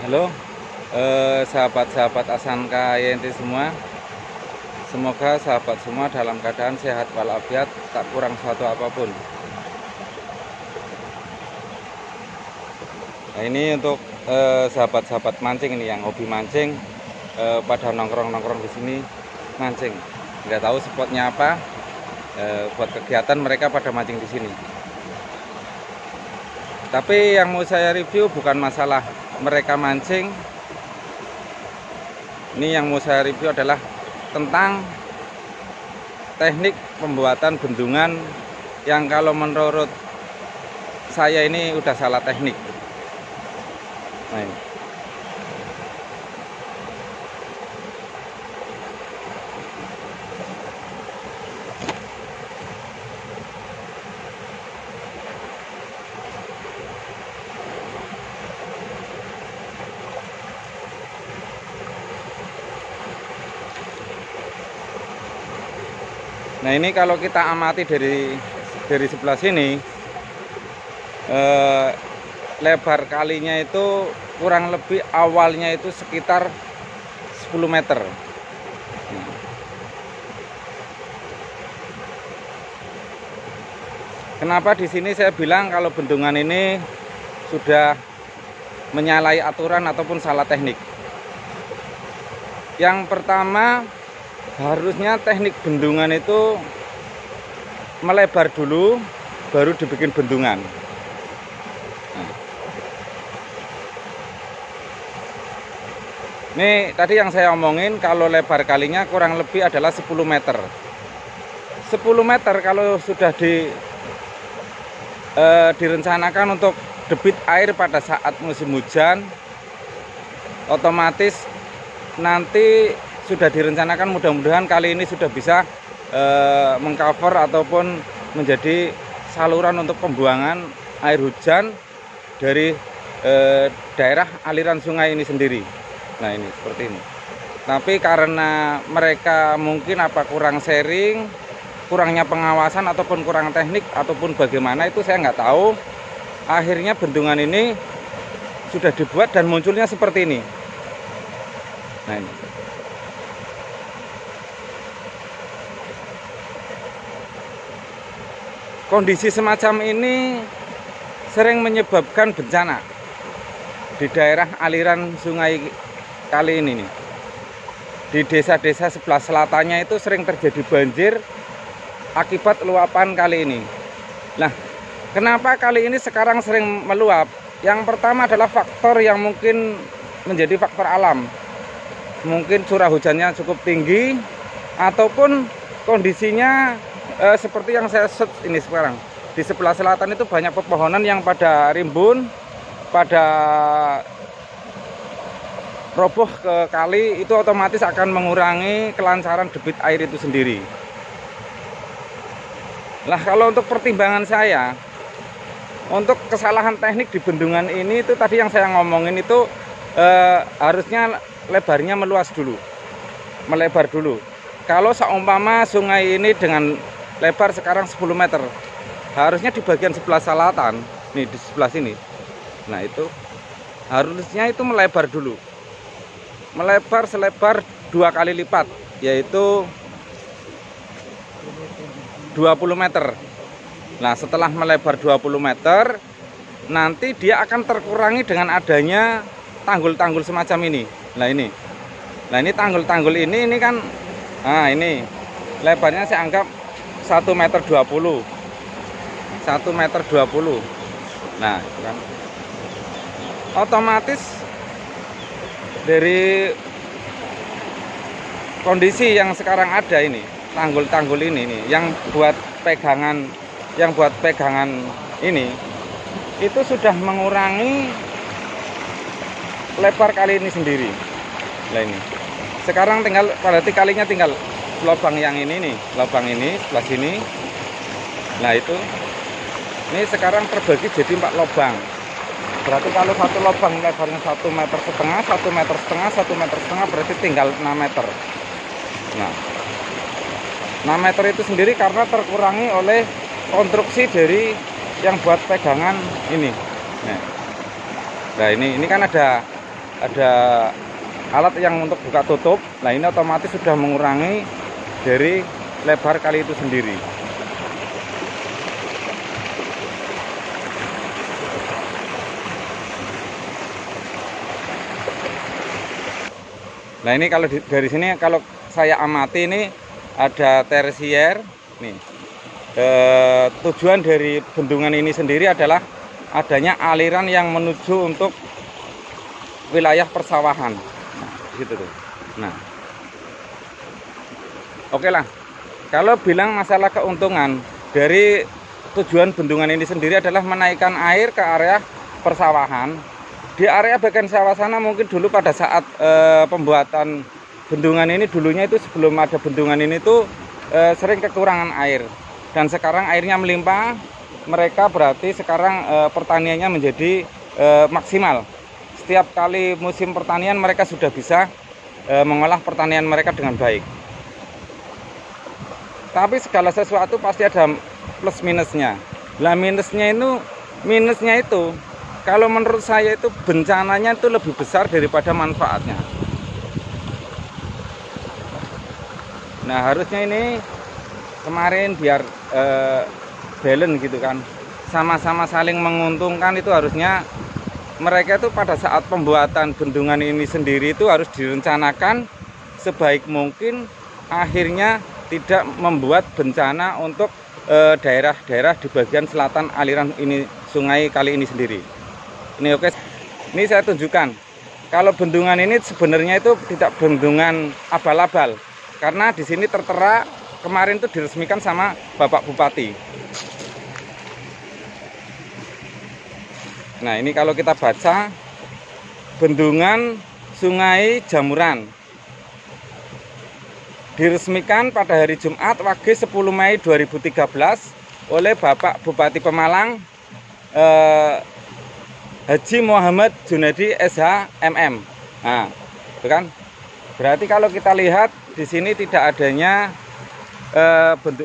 Halo, sahabat-sahabat Asanka YNT semua. Semoga sahabat semua dalam keadaan sehat walafiat, tak kurang suatu apapun. Nah, ini untuk sahabat-sahabat mancing ini yang hobi mancing, pada nongkrong-nongkrong di sini mancing. Nggak tahu spotnya apa, buat kegiatan mereka pada mancing di sini. Tapi yang mau saya review bukan masalah mereka mancing. Ini yang mau saya review adalah tentang teknik pembuatan bendungan yang kalau menurut saya ini udah salah teknik. Nah, ini. Nah, ini kalau kita amati dari sebelah sini, lebar kalinya itu kurang lebih awalnya itu sekitar 10 meter. Kenapa di sini saya bilang kalau bendungan ini sudah menyalahi aturan ataupun salah teknik? Yang pertama, harusnya teknik bendungan itu melebar dulu baru dibikin bendungan. Nah, ini tadi yang saya omongin, kalau lebar kalinya kurang lebih adalah 10 meter. 10 meter kalau sudah direncanakan untuk debit air pada saat musim hujan, otomatis nanti sudah direncanakan, mudah-mudahan kali ini sudah bisa mengcover ataupun menjadi saluran untuk pembuangan air hujan dari daerah aliran sungai ini sendiri. Nah, ini seperti ini. Tapi karena mereka mungkin kurang sharing, kurangnya pengawasan ataupun kurang teknik ataupun bagaimana itu saya nggak tahu, akhirnya bendungan ini sudah dibuat dan munculnya seperti ini. Nah, ini. Kondisi semacam ini sering menyebabkan bencana di daerah aliran sungai kali ini nih. Di desa-desa sebelah selatannya itu sering terjadi banjir akibat luapan kali ini. Nah, kenapa kali ini sekarang sering meluap? Yang pertama adalah faktor yang mungkin menjadi faktor alam. Mungkin curah hujannya cukup tinggi ataupun kondisinya seperti yang saya set ini sekarang. Di sebelah selatan itu banyak pepohonan yang pada rimbun, pada roboh ke kali, itu otomatis akan mengurangi kelancaran debit air itu sendiri. Lah, kalau untuk pertimbangan saya, untuk kesalahan teknik di bendungan ini itu tadi yang saya ngomongin itu harusnya lebarnya meluas dulu, melebar dulu. Kalau seumpama sungai ini dengan lebar sekarang 10 meter, harusnya di bagian sebelah selatan nih, di sebelah sini, nah itu harusnya itu melebar dulu, melebar selebar 2 kali lipat, yaitu 20 meter. Nah, setelah melebar 20 meter, nanti dia akan terkurangi dengan adanya tanggul-tanggul semacam ini. Nah, ini tanggul-tanggul ini kan, nah ini lebarnya saya anggap 1,20 meter, 1,20 meter. Nah, kan otomatis dari kondisi yang sekarang ada ini, tanggul-tanggul ini nih, yang buat pegangan ini itu sudah mengurangi lebar kali ini sendiri. Nah, ini sekarang tinggal, berarti kalinya tinggal lubang yang ini nih, lubang ini sebelah sini. Nah, itu ini sekarang terbagi jadi 4 lubang. Berarti kalau satu lubang lebarnya 1,5 meter, 1,5 meter, 1,5 meter, berarti tinggal 6 meter. Nah, 6 meter itu sendiri karena terkurangi oleh konstruksi dari yang buat pegangan ini. Nah, ini kan ada ada alat yang untuk buka tutup. Nah, ini otomatis sudah mengurangi dari lebar kali itu sendiri. Nah, ini kalau dari sini kalau saya amati ini ada tersier nih. Tujuan dari bendungan ini sendiri adalah adanya aliran yang menuju untuk wilayah persawahan. Nah, gitu tuh. Nah, oke lah. Kalau bilang masalah keuntungan dari tujuan bendungan ini sendiri adalah menaikkan air ke area persawahan. Di area bagian sawah sana mungkin dulu pada saat pembuatan bendungan ini, dulunya itu sebelum ada bendungan ini tuh sering kekurangan air. Dan sekarang airnya melimpah, mereka berarti sekarang pertaniannya menjadi maksimal. Setiap kali musim pertanian mereka sudah bisa mengolah pertanian mereka dengan baik. Tapi segala sesuatu pasti ada plus minusnya. Lah minusnya itu kalau menurut saya itu bencananya itu lebih besar daripada manfaatnya. Nah, harusnya ini kemarin biar balance gitu kan, sama-sama saling menguntungkan. Itu harusnya mereka itu pada saat pembuatan bendungan ini sendiri itu harus direncanakan sebaik mungkin, akhirnya tidak membuat bencana untuk daerah-daerah di bagian selatan aliran ini sungai kali ini sendiri. Ini oke, ini saya tunjukkan kalau bendungan ini sebenarnya itu tidak bendungan abal-abal, karena di sini tertera kemarin itu diresmikan sama Bapak Bupati. Nah, ini kalau kita baca bendungan Sungai Jamuran diresmikan pada hari Jumat Wage 10 Mei 2013 oleh Bapak Bupati Pemalang Haji Muhammad Junadi SH MM. Nah, itu kan berarti kalau kita lihat di sini tidak adanya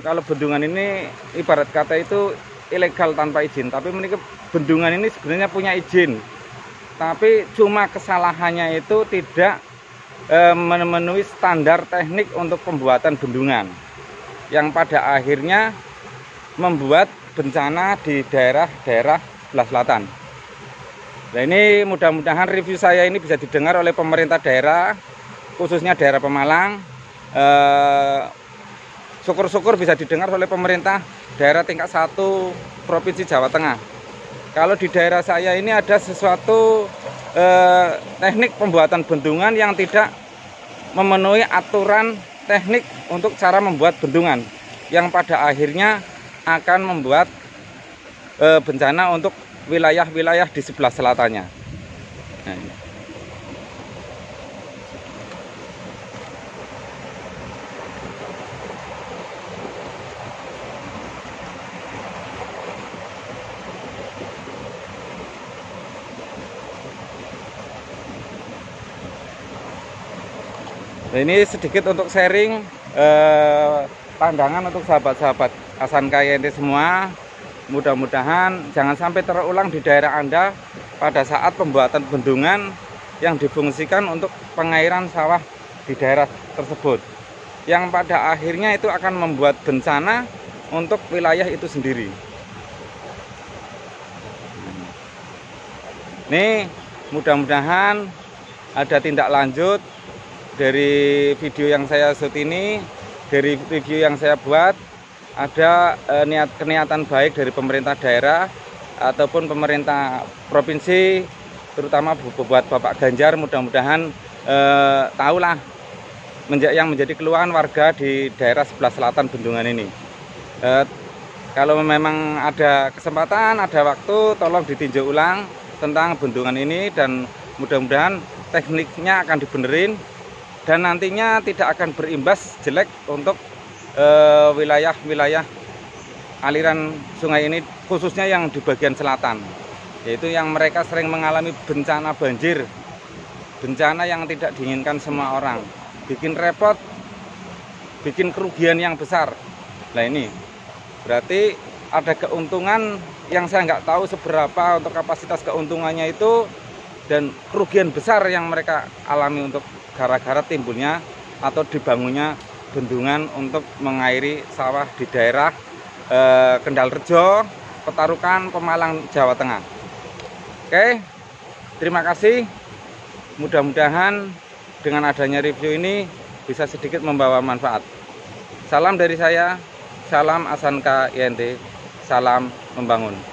kalau bendungan ini ibarat kata itu ilegal tanpa izin, tapi bendungan ini sebenarnya punya izin, tapi cuma kesalahannya itu tidak memenuhi standar teknik untuk pembuatan bendungan, yang pada akhirnya membuat bencana di daerah-daerah sebelah selatan. Nah, ini mudah-mudahan review saya ini bisa didengar oleh pemerintah daerah, khususnya daerah Pemalang. Syukur-syukur bisa didengar oleh pemerintah daerah tingkat 1 Provinsi Jawa Tengah. Kalau di daerah saya ini ada sesuatu teknik pembuatan bendungan yang tidak memenuhi aturan teknik untuk cara membuat bendungan, yang pada akhirnya akan membuat bencana untuk wilayah-wilayah di sebelah selatannya. Nah, ini. Nah, ini sedikit untuk sharing pandangan untuk sahabat-sahabat Hasan KYNT semua. Mudah-mudahan jangan sampai terulang di daerah Anda pada saat pembuatan bendungan yang difungsikan untuk pengairan sawah di daerah tersebut, yang pada akhirnya itu akan membuat bencana untuk wilayah itu sendiri. Nih, mudah-mudahan ada tindak lanjut dari video yang saya shoot ini, dari review yang saya buat, ada keniatan baik dari pemerintah daerah ataupun pemerintah provinsi, terutama buat Bapak Ganjar. Mudah-mudahan tahulah yang menjadi keluhan warga di daerah sebelah selatan bendungan ini. Kalau memang ada kesempatan, ada waktu, tolong ditinjau ulang tentang bendungan ini, dan mudah-mudahan tekniknya akan dibenerin dan nantinya tidak akan berimbas jelek untuk wilayah-wilayah aliran sungai ini, khususnya yang di bagian selatan, yaitu yang mereka sering mengalami bencana banjir, bencana yang tidak diinginkan semua orang, bikin repot, bikin kerugian yang besar. Nah, ini berarti ada keuntungan yang saya nggak tahu seberapa untuk kapasitas keuntungannya itu, dan kerugian besar yang mereka alami untuk gara-gara timbulnya atau dibangunnya bendungan untuk mengairi sawah di daerah Kendal Rejo, Petarukan, Pemalang, Jawa Tengah. Oke, terima kasih. Mudah-mudahan dengan adanya review ini bisa sedikit membawa manfaat. Salam dari saya, salam Asanka INT, salam membangun.